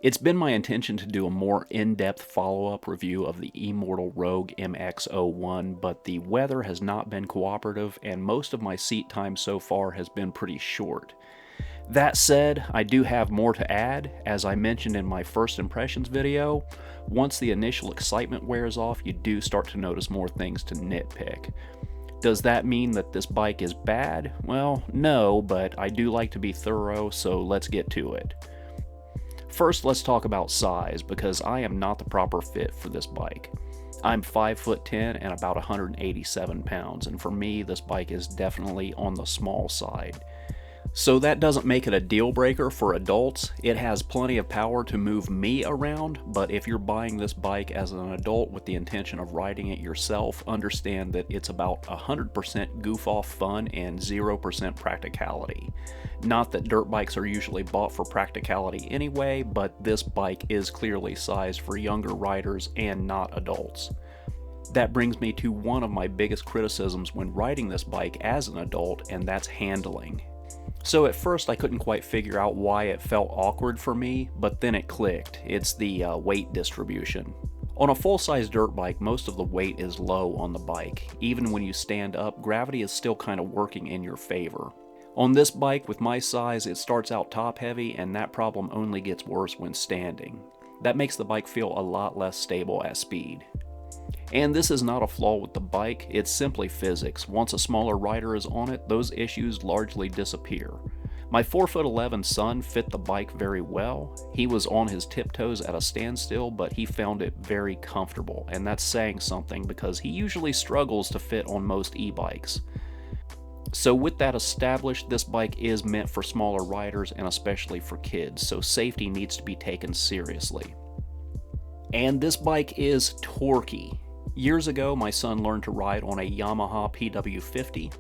It's been my intention to do a more in-depth follow-up review of the Immortal Rogue MX-01, but the weather has not been cooperative and most of my seat time so far has been pretty short. That said, I do have more to add. As I mentioned in my first impressions video, once the initial excitement wears off, you do start to notice more things to nitpick. Does that mean that this bike is bad? Well, no, but I do like to be thorough, so let's get to it. First, let's talk about size, because I am not the proper fit for this bike. I'm 5'10" and about 187 pounds, and for me, this bike is definitely on the small side. So that doesn't make it a deal breaker for adults. It has plenty of power to move me around, but if you're buying this bike as an adult with the intention of riding it yourself, understand that it's about 100% goof-off fun and 0% practicality. Not that dirt bikes are usually bought for practicality anyway, but this bike is clearly sized for younger riders and not adults. That brings me to one of my biggest criticisms when riding this bike as an adult, and that's handling. So at first I couldn't quite figure out why it felt awkward for me, but then it clicked. It's the weight distribution. On a full-size dirt bike, most of the weight is low on the bike. Even when you stand up, gravity is still kind of working in your favor. On this bike, with my size, it starts out top-heavy, and that problem only gets worse when standing. That makes the bike feel a lot less stable at speed. And this is not a flaw with the bike, it's simply physics. Once a smaller rider is on it, those issues largely disappear. My 4'11" son fit the bike very well. He was on his tiptoes at a standstill, but he found it very comfortable, and that's saying something because he usually struggles to fit on most e-bikes. So with that established, this bike is meant for smaller riders and especially for kids, so safety needs to be taken seriously. And this bike is torquey. Years ago, my son learned to ride on a Yamaha PW50.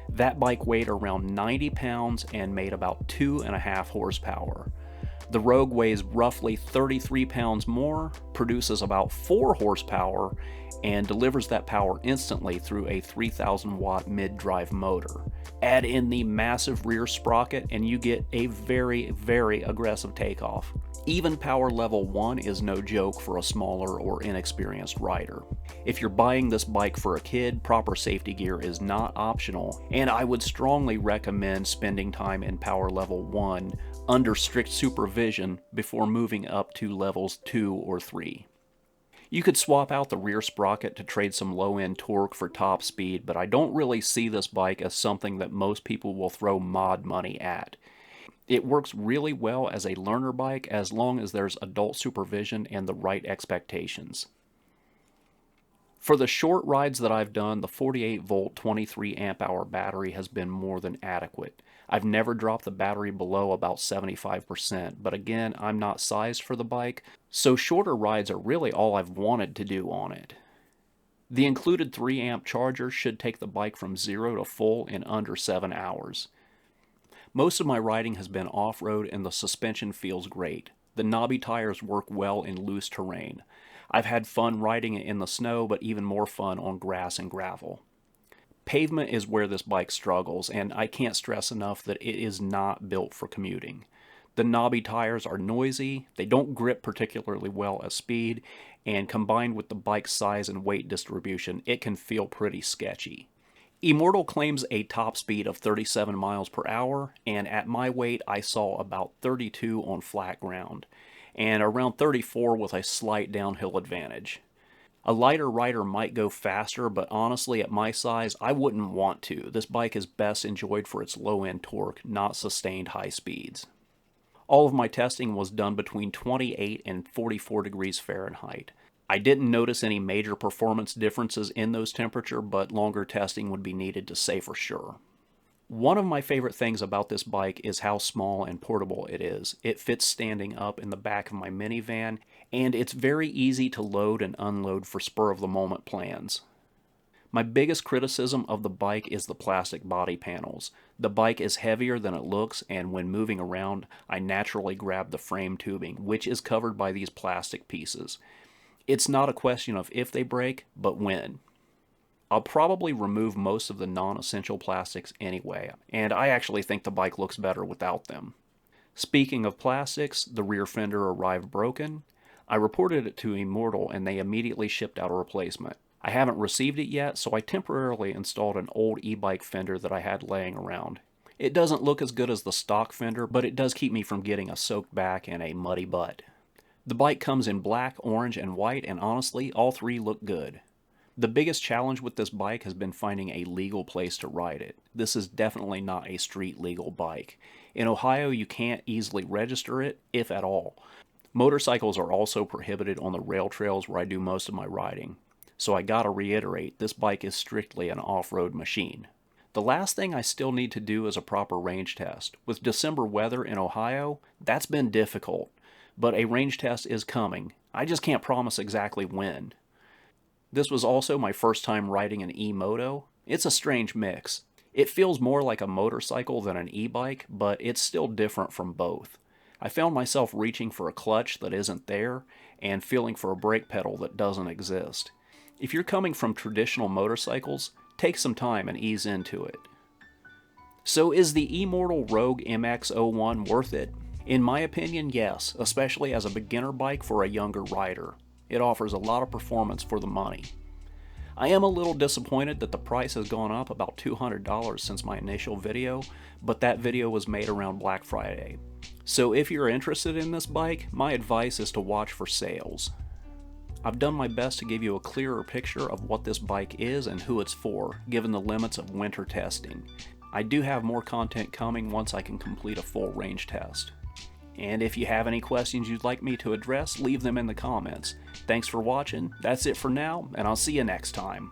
That bike weighed around 90 pounds and made about 2.5 horsepower. The Rogue weighs roughly 33 pounds more, produces about 4 horsepower, and delivers that power instantly through a 3,000 watt mid-drive motor. Add in the massive rear sprocket and you get a very, very aggressive takeoff. Even power level 1 is no joke for a smaller or inexperienced rider. If you're buying this bike for a kid, proper safety gear is not optional, and I would strongly recommend spending time in power level 1 under strict supervision before moving up to levels 2 or 3. You could swap out the rear sprocket to trade some low-end torque for top speed, but I don't really see this bike as something that most people will throw mod money at. It works really well as a learner bike as long as there's adult supervision and the right expectations. For the short rides that I've done, the 48 volt 23 amp hour battery has been more than adequate. I've never dropped the battery below about 75%, but again, I'm not sized for the bike, so shorter rides are really all I've wanted to do on it. The included 3 amp charger should take the bike from 0 to full in under 7 hours. Most of my riding has been off-road and the suspension feels great. The knobby tires work well in loose terrain. I've had fun riding it in the snow, but even more fun on grass and gravel. Pavement is where this bike struggles, and I can't stress enough that it is not built for commuting. The knobby tires are noisy, they don't grip particularly well at speed, and combined with the bike's size and weight distribution, it can feel pretty sketchy. Immortal claims a top speed of 37 miles per hour, and at my weight I saw about 32 on flat ground, and around 34 with a slight downhill advantage. A lighter rider might go faster, but honestly at my size I wouldn't want to. This bike is best enjoyed for its low-end torque, not sustained high speeds. All of my testing was done between 28 and 44 degrees Fahrenheit. I didn't notice any major performance differences in those temperatures, but longer testing would be needed to say for sure. One of my favorite things about this bike is how small and portable it is. It fits standing up in the back of my minivan, and it's very easy to load and unload for spur-of-the-moment plans. My biggest criticism of the bike is the plastic body panels. The bike is heavier than it looks, and when moving around, I naturally grab the frame tubing, which is covered by these plastic pieces. It's not a question of if they break, but when. I'll probably remove most of the non-essential plastics anyway, and I actually think the bike looks better without them. Speaking of plastics, the rear fender arrived broken. I reported it to Immortal and they immediately shipped out a replacement. I haven't received it yet, so I temporarily installed an old e-bike fender that I had laying around. It doesn't look as good as the stock fender, but it does keep me from getting a soaked back and a muddy butt. The bike comes in black, orange, and white, and honestly, all three look good. The biggest challenge with this bike has been finding a legal place to ride it. This is definitely not a street legal bike. In Ohio, you can't easily register it, if at all. Motorcycles are also prohibited on the rail trails where I do most of my riding. So I gotta reiterate, this bike is strictly an off-road machine. The last thing I still need to do is a proper range test. With December weather in Ohio, that's been difficult. But a range test is coming. I just can't promise exactly when. This was also my first time riding an e-moto. It's a strange mix. It feels more like a motorcycle than an e-bike, but it's still different from both. I found myself reaching for a clutch that isn't there, and feeling for a brake pedal that doesn't exist. If you're coming from traditional motorcycles, take some time and ease into it. So is the Immortal Rogue MX-01 worth it? In my opinion, yes, especially as a beginner bike for a younger rider. It offers a lot of performance for the money. I am a little disappointed that the price has gone up about $200 since my initial video, but that video was made around Black Friday. So if you're interested in this bike, my advice is to watch for sales. I've done my best to give you a clearer picture of what this bike is and who it's for, given the limits of winter testing. I do have more content coming once I can complete a full range test. And if you have any questions you'd like me to address, leave them in the comments. Thanks for watching, that's it for now, and I'll see you next time.